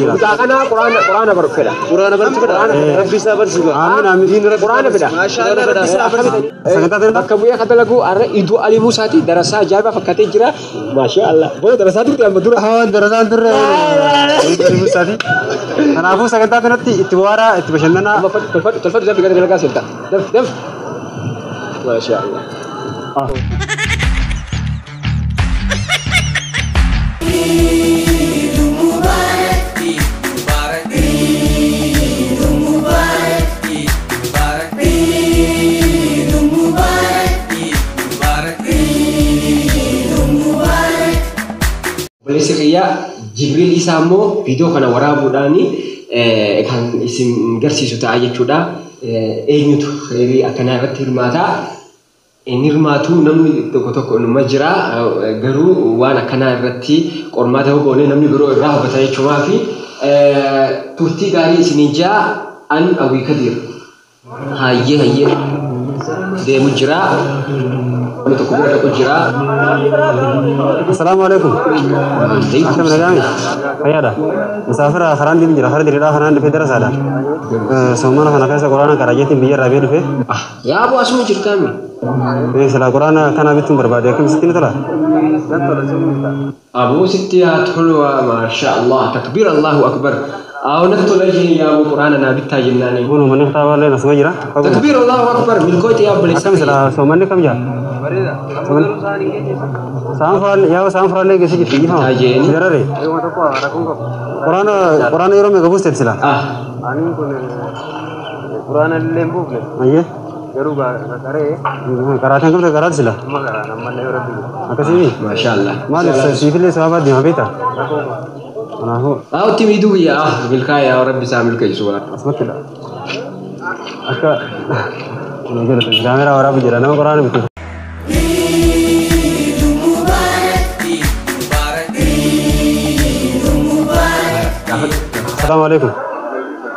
جرا أنا قرآن بركلا قرآن بركلا ربي سابر سوا آمين آمين دين قرآن بدا ما شاء الله ربي سابر سوا كبويا كذا لقوا أرى إدو علي موساتي دراسة جابا فكتي جرا ما شاء الله بقول دراسة تقول أنا بدور دراسان در المسادي أنا أبو سكنت نتي اتوارا اتبشننا تلفت زي كذا بلقى سلطة دف ما شاء الله Belisikia Jibril Isamo video kana waraabudhaani kan isin garsiisu ta'a jechuudha. Eenyutu khayrii akkana irratti hirmaata. Inni hirmaatu namni tokko numa jira garuu waan akkana irratti qormaata goone namni biroo irraa hubata jechuudha fi turtii gaarii isin jaa an Awwii Kadir hayyee deemu jira. السلام عليكم. أكمل نجامي. خياله. مسافر خران دي بجرا خران دي لا خران في درس هذا. سومنا خنا كذا قرآن كراجتين بيجر رابيل في. يا أبو أسمع جرتامي. إيه سلا قرآن كان أبيتم بربادي كم ستين تلا. أبو ستي حلوة ما شاء الله تكبير الله أكبر. أو نقول لجي يا أبو قرآن أنا بيتاج الناني. هو من يختار ولا نسمع جرا. تكبير الله أكبر من كويت يا أبو كم سلا سومنا كم جا. سامفران يا سامفران ليه كذي كذي ها. جرا ري. قرآن يوم مغبوس تبصلا. قرآن اللي مبوله. أيه. جروبا كاره. كراتان كم تكرات سلا. ما كره نمّن له ربي. أكسي. ما شاء الله. ما لسه سيفيل سوابا دي ما بيتا. أنا هو. تيميدو يا بالكايا يا ربي سامل كيسوا. أسمع كده. أكا. نقول لك كاميرا ورا بجرا نما قرآن بيتو. السلام عليكم.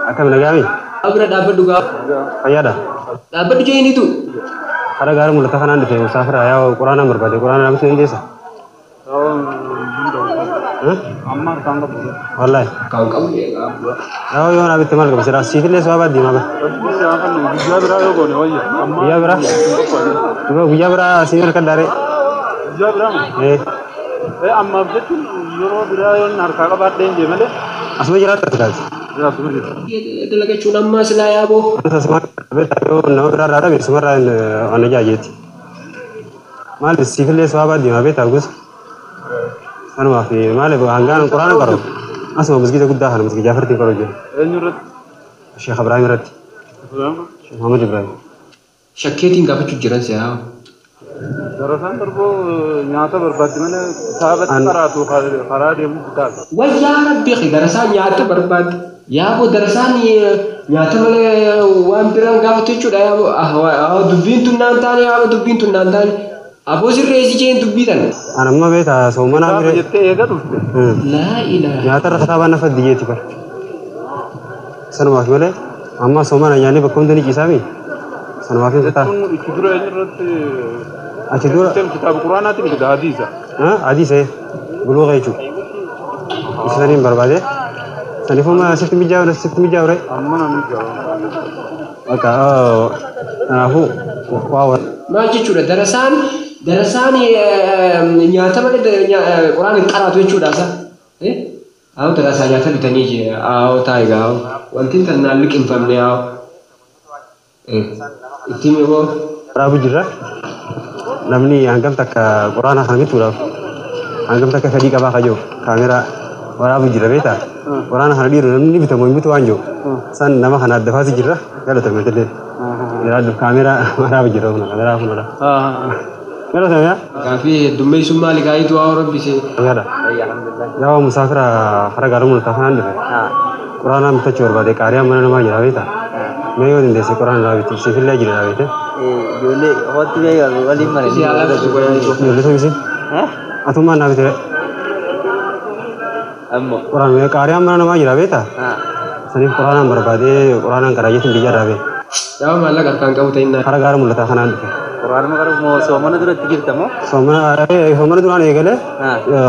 أكمل نجامي. أبرد دابر دوغا. خياله. دابر جاي itu. Ada garam mulut kanan di musafir ayah Quran nomor berapa? Quran apa sih ini desa? Amma tangga. Wallahi. Kau ya apa? Oh iya nabi temal kau sih sifil les apa di mana? Dia berapa kau nih? Iya berapa? Iya berapa? Sifil kan dari? Dia berapa? Amma betul. Euro berapa? Narka kabar deh jemale. Asma jerat terkait. Itu lagi cuma masalah ya bu. Asma betul. No berada ada besar ane jajit. Mal sifil les apa di mana? Betul gus. أنا ما في مالي بهانجان القرآن قرأ أسمع مسجد أقول داخل مسجد جعفر تقرأ جو الشيخ إبراهيم رد الشيخ محمد إبراهيم شكيتين قبل تجرن سيا دراسان تربو نياتا برباد من ثابت قرأتو خراد يوم كتاب ويا ربي خي دراسان نياتا برباد يا أبو دراسان نياتا ولا وان بيران قبل تجرا يا أبو دبين تنانتاني يا أبو دبين تنانتاني أبو سر رئيس جين دبيتان أنا ما بيتا سومنا بير لا إله يا ترى خطابنا في الدجاج تبر سنة ما في ماله أما سومنا يعني بكم دني كيسامي سنة ما في كتا كدرة إنرت أكيدورا كتاب القرآن أتي كده حديثة حديث إيه بلوغ يجو إسلامي بربادة سنة فما سفت ميجاو رأي أما نمي جاو أكا أنا هو واو ما جيتشورا درسان نياتا بله قرآن قرأتو يجورا سا أو درسان نياتا بتنيجي أو تايغا أو وانتين تنالك إنفامني أو إتيمي بو رابو جرا نمني أنكم تك قرآن خانgi turab أنكم تك فدي كبا خجو كاميرا ورابو جرا بيتا قرآن خانgi ru نمني بتمو يمتو anjo san nama khana dafasi jira kalau termetede ada kamera ورابو جرا هنا kamera هنا كلا سامع كافي دمي سما لقاي تو أورب بيسي يا الحمد لله يا مسافر خرج على مول تفان ده قرآن متشور بعد كاريا من ما جرا بيتا ما يودين ده قرآن لا بيت سيفيل لا جرا بيتا يولي هوت بيا ولي مرة يولي سويسي أتوما نبيته أمم قرآن ما كاريا من ما جرا بيتا سنين قرآن بربادي قرآن كراجي تنبيه جرا بيتا يا مالا كان كم تينا خرج على مول تفان ده قرآن ما كرو مو سومنا درت تجيب تمو سومنا دوران يقله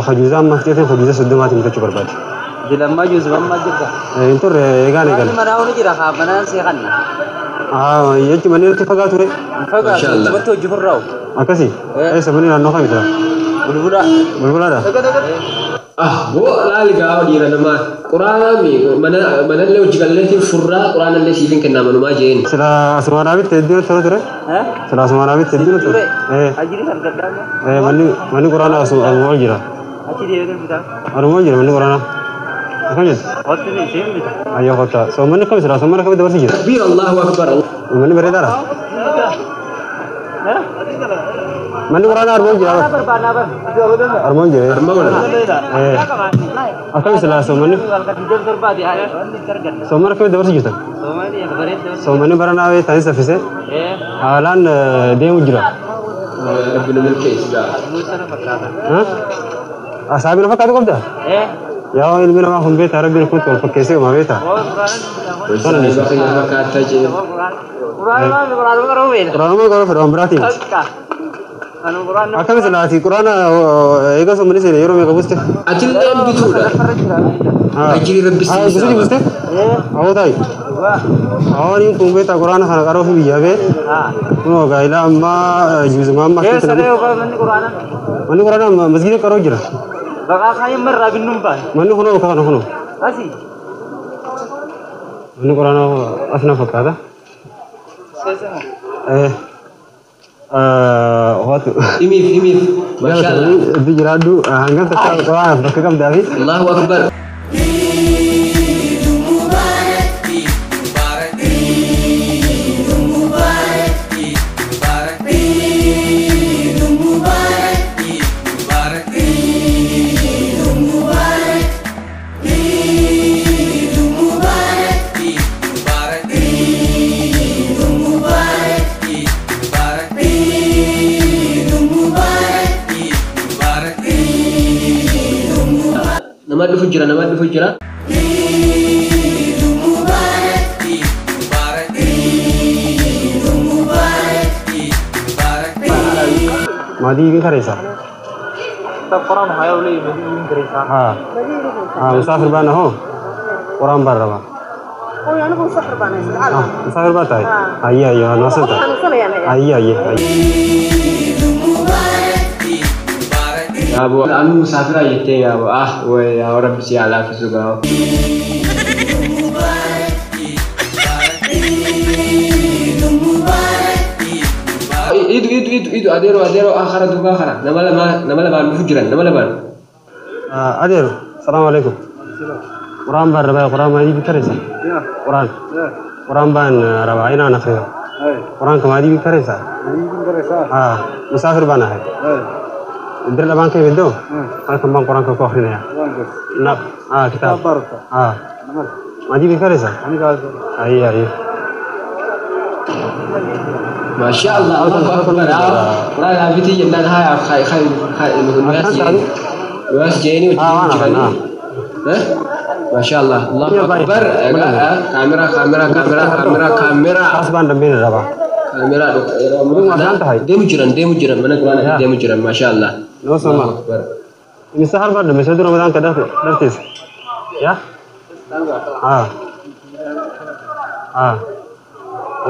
خجوزة ما تيجي خجوزة سد ما تيجي تشوف بربادي Dilama Yusuf amma jirta. Intur egaan eegan. Mana hawni jira haa mana seeqanna. Jechi manni irratti fagaatu ture. Fagaa sabatti hojii furraa'u. Akkasii. Eessa manni naannoo kamidha? Bulbula. Bulbulaadha. Bo laali gaafa dhiira namaa quraana mana illee hojii galleetiin furraa quraana illee siifin kennaa manumaa jeen. Sila Asumaanabitti hedduun ture. Sila Asumaanabitti hedduun ture. Ajiri kan gaddaa. Manni quraana asuma jira. Achi deemee bitaa. Aruma jira manni quraana. Akkam jettu? Hotti ni isheen bita. Ayyoo kottaa. Manni kam sila manni kam dabarsi jira? Takbiir Allahu Akbar. Manni bareedaadha. Manni quraana aruma jira. Aruma jira. Akkam sila manni? Manni kam dabarsi jirta? Manni baranaa ta'in saffise. Haalaan deemu jira. Rabbina milkeessi gaa. Asaabii na fakkaatu qabda? Yaa ilmi namaa kun beektaa rabbiin kun wal fakkeessee uumaa beektaa? Sana ni bakka nama fakkaata jee. Quraanuma qaba fedha waan biraatiin. Akkami silaati quraana eega somni seene yeroo meeqa buuste? Atillee bituudha. Ajiri rabbisi. Buusuti buuste? Awoo taa'i. Awwaaniin kun beektaa quraana kana qaroo fi biyyaa bee? Kunoo gaa'ilaa ammaa juuzumaa ammaa keessa manni quraana masgiida qaroo jira. Bakka kaya merah binum ban. Manni kunoo kana kunoo. Asi. Manni quraana asna fakkaata. Waatu. Imif. Masya Allah. Di jiraadu hangam takka quraana bakka qabdaa fi. Allahu Akbar. Nama dhufu jira. Madi bin karesa. Quran hai oleh bin karesa. Musafir bana ho. Quran barra. Oh, yana musafir bana sih. Musafir bata hai. Iya, nasanta. Iya. Ya bu, anu musafir aja teh ya bu. Woi, orang bisa ala suka. Itu adero akhirat juga akhirat. Nama leban fujuran, nama leban. Adero, assalamualaikum. Quran bar raba Quran madi bikaresa. Quran ban raba ina na khair. Quran kamadi bikaresa. Musafir bana hai. Idir laban ke bindo. Kan kembang Quran ko akhrina ya. Nak kitab. Madi bikaresa. Iya. Masya Allah, Quran habis itu jangan hai luas jeni Masya Allah, Allahu Akbar. Kamera. Asban dambin raba. Kamera demu jiran mana Quran demu jiran Masya Allah. No sama. Ini sahar pada mesej Ramadan kada dartis. Ya?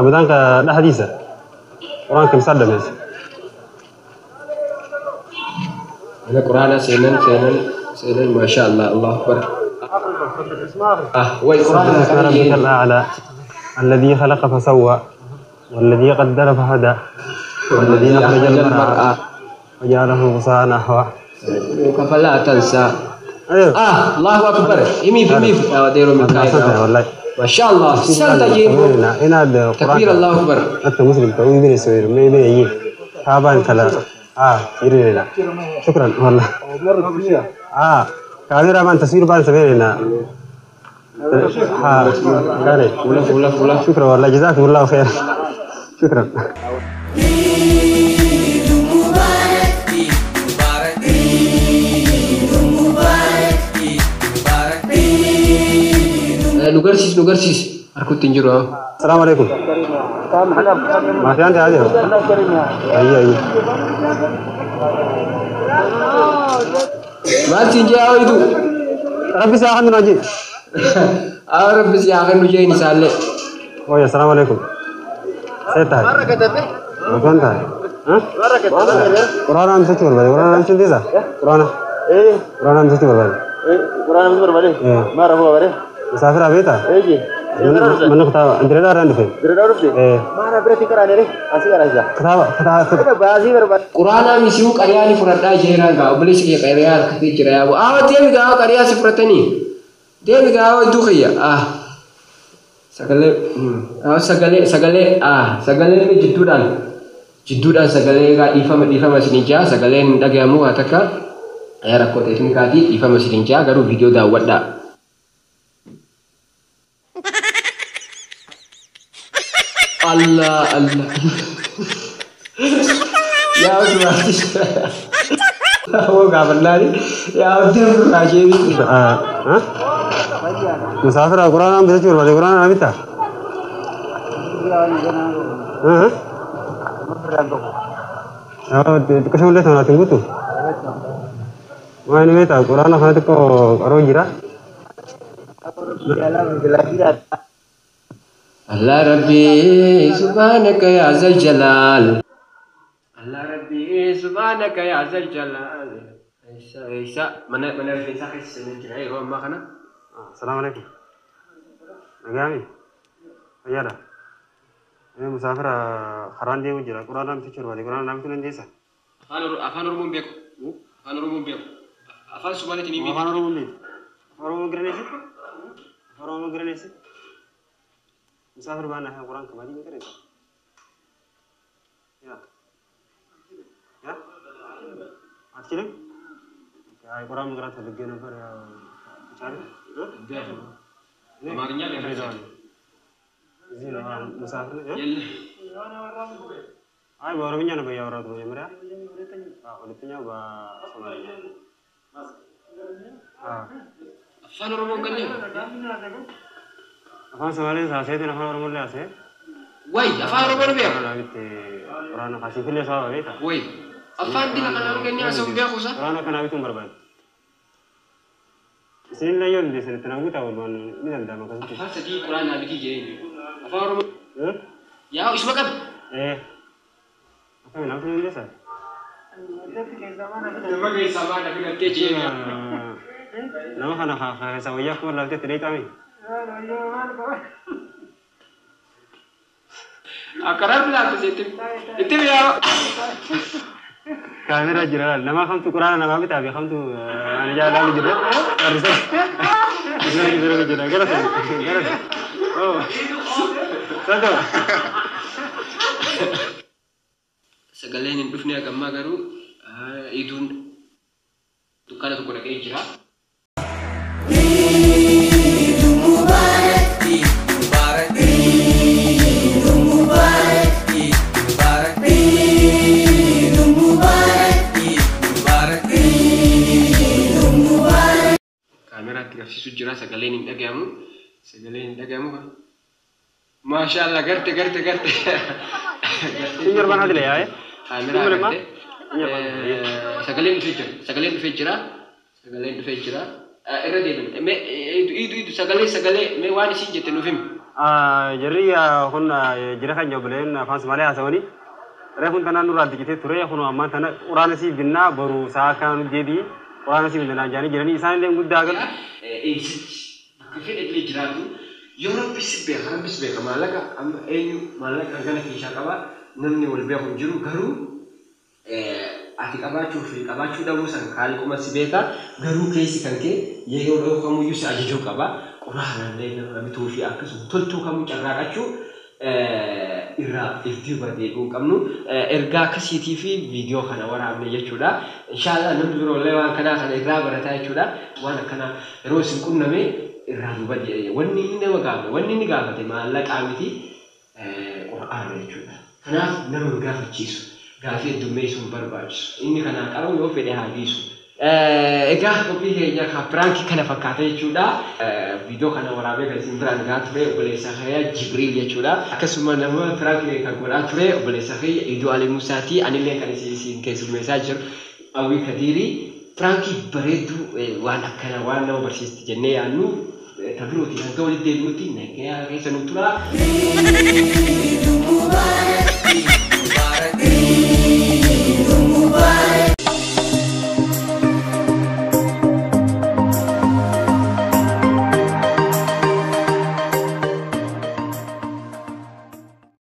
Ramadan ka dah hadis. Orang kem sadda mes. Ada Quran senan Masya Allah, Allahu Akbar. Woi Quran ربك الأعلى الذي خلق فسوى والذي قدر فهدى والذي أخرج المرعى وجعله غثاء نحوه فلا تنسى. Allahu Akbar. Imif. Dero mikai. Masya Allah. Santa jibu. Takbir Allahu Akbar. أنت مسلم تقول بني سوير ما يبني يجي تابان كلا يري لا شكرا والله كاميرا مان تصوير بان سويرنا قالي فلا. شكرا والله جزاكم الله خير شكرا Nugarsis. Aku tinjau. Assalamualaikum. Masih anda aja. Iya. Masih jauh itu. ربي ساعة نجي ربي ساعة نجي نسأله ويا السلام عليكم سيتاي مرة كتبت وين تاي مرة كتبت قرانا أنت تقول بدي قرانا أنت تنتظر قرانا قرانا أنت تقول بدي قرآن مسمار بدي ما رفوا بدي مسافر أبيتا من كتاب أنت لا رأي فين ما أنا بريتي كراني ليه أسير أجا كتاب بازي برباد قرانا مسيوك أرياني فردا جيران قاو بليش كي قريان كتير جرا تيم قاو قريان سفرتني تيم قاو دوخيا سجله سجله جدودان سجله قا إفهم مسنجا سجله ندعي أمو هتكا أيا ركوت إسمي كاتي إفهم مسنجا كارو فيديو دا ودا الله يا أبو هو قابل نادي يا أبو راجيبي مسافر قرانا بس تقول بدي قرانا أبيتا كشوف ليه ثمانية تنقطو ما ini beta Quran apa itu kok arojira Allah Rabbi subhanaka ya zal jalal Allah Rabbi subhanaka ya zal jalal Isa mana bisa kisah ni oh makana Assalamualaikum Agami ya dah ini musafir haran dia ujira Quran nam fikir wali Quran nam tu nanti sa afan rumum beko afan subhanahu ni afan rumum granesi rumum granesi musafir bana hai Quran kemari ni kare ya akhirnya ya Quran mengerat lebih nampak ya cari kemarinnya beda ini lah musafir ya ay baru punya nabi ya orang tu ya mereka udah punya bah Somalia afan rumum kan ya afan Somalia saya itu afan rumum le ase woi afan rumum be Quran kasih pilih sahaja beta woi afan di nak orang kenya asam be aku sa Quran kan aku berbat sini lah yon di sini tenang kita ulun ini dah makan tu afan sedih Quran nabi kije afan rumum ya isma kan apa yang aku ni sah Nama gay sama tapi nanti je. Nama kana sama ya aku lalu tidak kami. Akaran lah tu situ. Itu ya. Kamera jiran. Nama kamu tu Quran nama kita tapi kamu tu ane jalan lagi jiran. Harusnya. Jiran. Gerak. Oh. Satu. Sagaleen hin dhufne agammaa garuu iduun dukkaana tokko dhaqee jira. Kaameraatti agarsiisu jira sagaleen hin dhagahamu kan. Maashaallah garte. Senior mana dile ya? Kamera garte. Sagaleen dhufee jira. Irra deebiin. Itu sagalee mee waan isin jette nuuf himi. Jarri kun jira kan jobleen afaan Somaaliyaa haasawanii. Reefun tanaan nurraa digitee ture kun ammaan tana quraana sii binnaa boru saa kan jedhii quraana sii binnaa jaanii jiranii isaan illee guddaa gal. Bakka fedhe jiraatu yoo rabbis beeka maallaqa amma eenyu maallaqa gana keessaa qaba namni wal beeku jiru garuu ati qabaachuu dhabuu san kaaliquma si beeka garuu keessi kan kee yeroo dha'u kamuyyuu si ajajuu qaba quraanallee nama bituu fi akkasuma toltuu kamuu carraaqachuu irraa iftii badeedhuu qabnu ergaa akkasiitii fi viidiyoo kana waraabne jechuudha. Inshaallah namni biroollee waan kanaa kana irraa barataa jechuudha. Waan akkanaa yeroo isin qunname irraa duuba jedhee wanni inni gaafate maallaqaa miti quraana jechuudha. Kanaaf nama gaafachiisu gaafii heddummeessuu hin barbaachisu. Inni kanaa qabu yoo fedhe haa dhiisu. Egaa qophii keenya pirankii kana fakkaata jechuudha. Viidiyoo kana waraabee kan isin biraan gahaa ture obboleessa kiyya Jibriil jechuudha. Akkasuma nama pirankii kan godhaa ture obboleessa kiyya Idoo Ali Musaati. Anillee kan isin keessummeessaa jiru Awwii Kadiirii. Franki bareedu waan akkana waan nama barsiisti jennee yaannu tabirooti hanga walitti deebi'utti nagaya keessa nu tura.